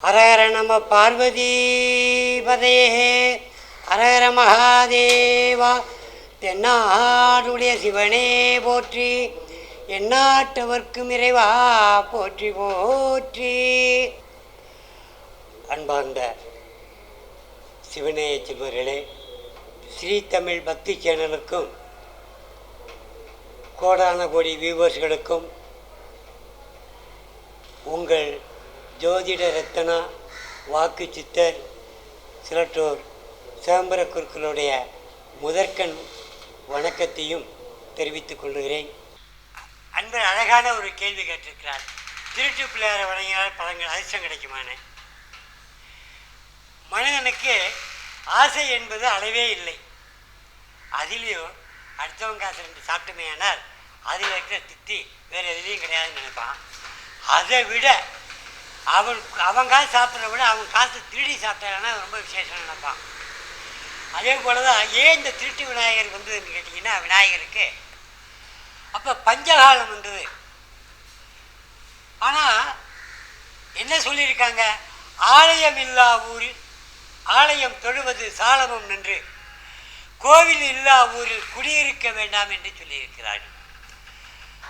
ஹரஹர நம பார்வதி பதையே ஹரஹர மகாதேவா. தென்னாடுடைய சிவனே போற்றி, எந்நாட்டவர்க்கும் இறைவா போற்றி போற்றி. அன்பார்ந்த சிவனேய செல்வர்களே, ஸ்ரீ தமிழ் பக்தி சேனலுக்கும் கோடான கோடி வியூவர்ஸ்களுக்கும் உங்கள் ஜோதிட ரத்னா வாக்கு சித்தர் சிலட்டூர் சிதம்பர குருக்களுடைய முதற்கண் வணக்கத்தையும் தெரிவித்துக் கொள்கிறேன். அன்பர் அழகான ஒரு கேள்வி கேட்டிருக்கிறார். திருட்டு பிள்ளையாரை வணங்கினால் பலங்கள் அதிர்ஷ்டம் கிடைக்குமானே. மனிதனுக்கு ஆசை என்பது அளவே இல்லை. அதிலையும் அடுத்தவங்க காசு ரெண்டு சாப்பிட்டுமே ஆனால் அதில் இருக்கிற திருப்தி வேறு எதுலேயும் கிடையாதுன்னு நினைப்பான். அதை விட அவன் காசு சாப்பிட்றத விட அவன் காசு திருடி சாப்பிட்டாங்கன்னா ரொம்ப விசேஷம் நினைப்பான். அதே போல தான் ஏன் இந்த திருட்டு விநாயகர் வந்ததுன்னு கேட்டிங்கன்னா, விநாயகருக்கு அப்போ பஞ்சகாலம் வந்தது. ஆனால் என்ன சொல்லியிருக்காங்க, ஆலயம் இல்லா ஊரில் ஆலயம் தொழுவது சாலமும் நின்று கோவில் இல்லா ஊரில் குடியிருக்க வேண்டாம் என்று சொல்லியிருக்கிறார்கள்.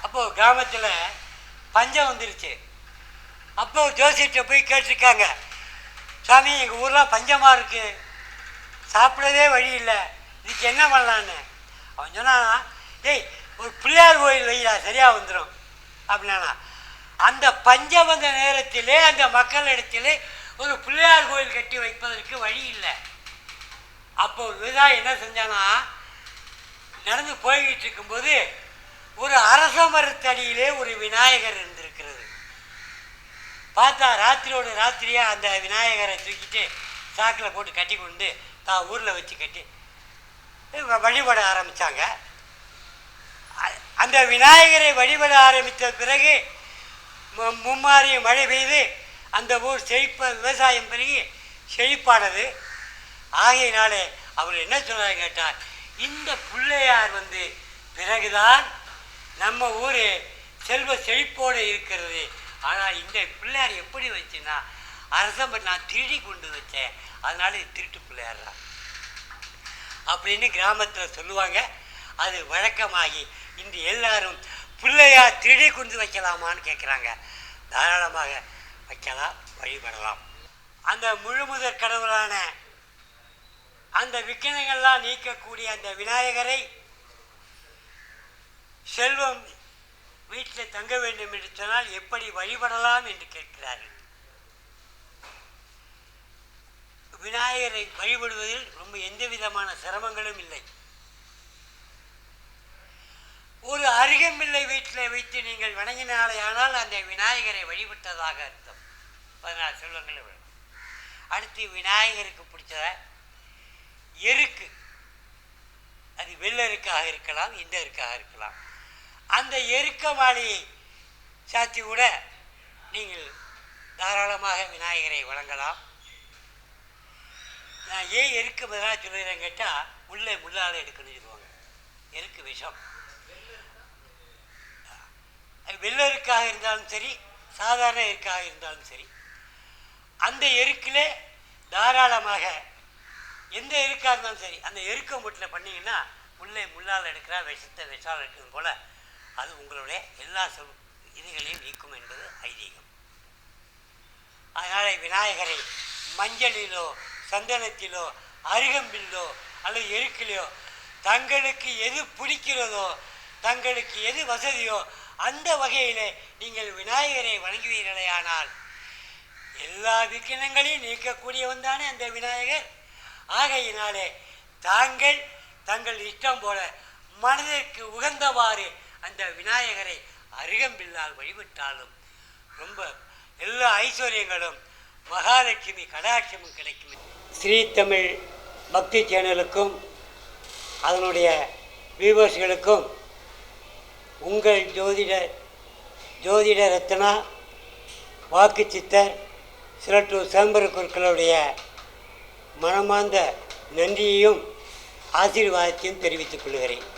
அப்போது கிராமத்தில் பஞ்சம் வந்துருச்சு. அப்போ ஜோசியத்தை போய் கேட்டிருக்காங்க, சாமி எங்கள் ஊரில் பஞ்சமாக இருக்குது, சாப்பிடவே வழி இல்லை, இதுக்கு என்ன பண்ணலான்னு. அவன் சொன்னானா, டேய் ஒரு பிள்ளையார் கோயில் வைடா சரியாக வந்துடும் அப்படின்னா. அந்த பஞ்சம் வந்த நேரத்திலே அந்த மக்களிடத்திலே ஒரு பிள்ளையார் கோயில் கட்டி வைப்பதற்கு வழி இல்லை. அப்போ ஒரு விவசாயி என்ன செஞ்சானா, நடந்து போய்கிட்டு இருக்கும்போது ஒரு அரச மரத்தடியிலே ஒரு விநாயகர் இருந்திருக்கிறது. பார்த்தா ராத்திரியோட ராத்திரியாக அந்த விநாயகரை தூக்கிட்டு சாக்கில் போட்டு கட்டி கொண்டு தான் ஊரில் வச்சு கட்டி வழிபட ஆரம்பித்தாங்க. அந்த விநாயகரை வழிபட ஆரம்பித்த பிறகு மும்மாறி மழை பெய்து அந்த ஊர் விவசாயம் பெருகி செழிப்பானது. ஆகையினாலே அவர் என்ன சொன்னார் கேட்டார், இந்த பிள்ளையார் பிறகுதான் நம்ம ஊர் செல்வ செழிப்போடு இருக்கிறது. ஆனால் இந்த பிள்ளையார் எப்படி வச்சுன்னா, அரசம் நான் திருடி கொண்டு வச்சேன், அதனால இது திருட்டு பிள்ளையார் தான் அப்படின்னு கிராமத்தில் சொல்லுவாங்க. அது வழக்கமாகி இன்று எல்லாரும் பிள்ளையார் திருடி கொண்டு வைக்கலாமான்னு கேட்குறாங்க. தாராளமாக வைக்கலாம், வழிபடலாம். அந்த முழுமுதற் கடவுளான அந்த விக்கினங்கள்லாம் நீக்கக்கூடிய அந்த விநாயகரை செல்வம் வீட்டில் தங்க வேண்டும் என்று சொன்னால் எப்படி வழிபடலாம் என்று கேட்கிறார்கள். விநாயகரை வழிபடுவதில் ரொம்ப எந்த விதமான சிரமங்களும் இல்லை. ஒரு அருகம்பிள்ளை வீட்டில் வைத்து நீங்கள் வணங்கினாலே ஆனால் அந்த விநாயகரை வழிபட்டதாக அர்த்தம். 14 செல்வங்கள் விடும். அடுத்து விநாயகருக்கு பிடிச்சத எருக்கு, அது வெள்ளருக்காக இருக்கலாம், இந்த எருக்காக இருக்கலாம். அந்த எருக்க மாலையை சாத்தி கூட நீங்கள் தாராளமாக விநாயகரை வணங்கலாம். நான் ஏன் எருக்கு பதிலாக சொல்லுறேன் கேட்டால், உள்ளே முள்ளால் எடுக்கணும்னு சொல்லுவாங்க. எருக்கு விஷம். வெள்ளருக்காக இருந்தாலும் சரி, சாதாரண எருக்காக இருந்தாலும் சரி, அந்த எருக்கில் தாராளமாக எந்த எருக்காக இருந்தாலும் சரி, அந்த எருக்க முட்டில் பண்ணிங்கன்னா உள்ளே முள்ளால் எடுக்கிறா விஷால் எடுக்கிறது போல் அது உங்களுடைய எல்லா இதுகளையும் நீக்கும் என்பது ஐதீகம். அதனால் விநாயகரை மஞ்சளிலோ சந்தனத்திலோ அருகம்பிலோ அல்லது எருக்கிலோ தங்களுக்கு எது பிடிக்கிறதோ, தங்களுக்கு எது வசதியோ அந்த வகையில் நீங்கள் விநாயகரை வணங்குவீர்களே ஆனால் எல்லா விக்கினங்களையும் நீக்கக்கூடியவன் தானே அந்த விநாயகர். ஆகையினாலே தங்கள் இஷ்டம் போல மனதிற்கு உகந்தவாறு அந்த விநாயகரை அருகம்பில்லால் வழிபட்டாலும் ரொம்ப எல்லா ஐஸ்வர்யங்களும் மகாலட்சுமி கடாட்சமும் கிடைக்கும். ஸ்ரீ தமிழ் பக்தி சேனலுக்கும் அதனுடைய வியூவர்ஸ்களுக்கும் உங்கள் ஜோதிட ரத்னா வாக்கு சித்தர் சிலட்டூர் சிதம்பர குருக்களுடைய மனமார்ந்த நன்றியையும் ஆசீர்வாதத்தையும் தெரிவித்துக் கொள்கிறேன்.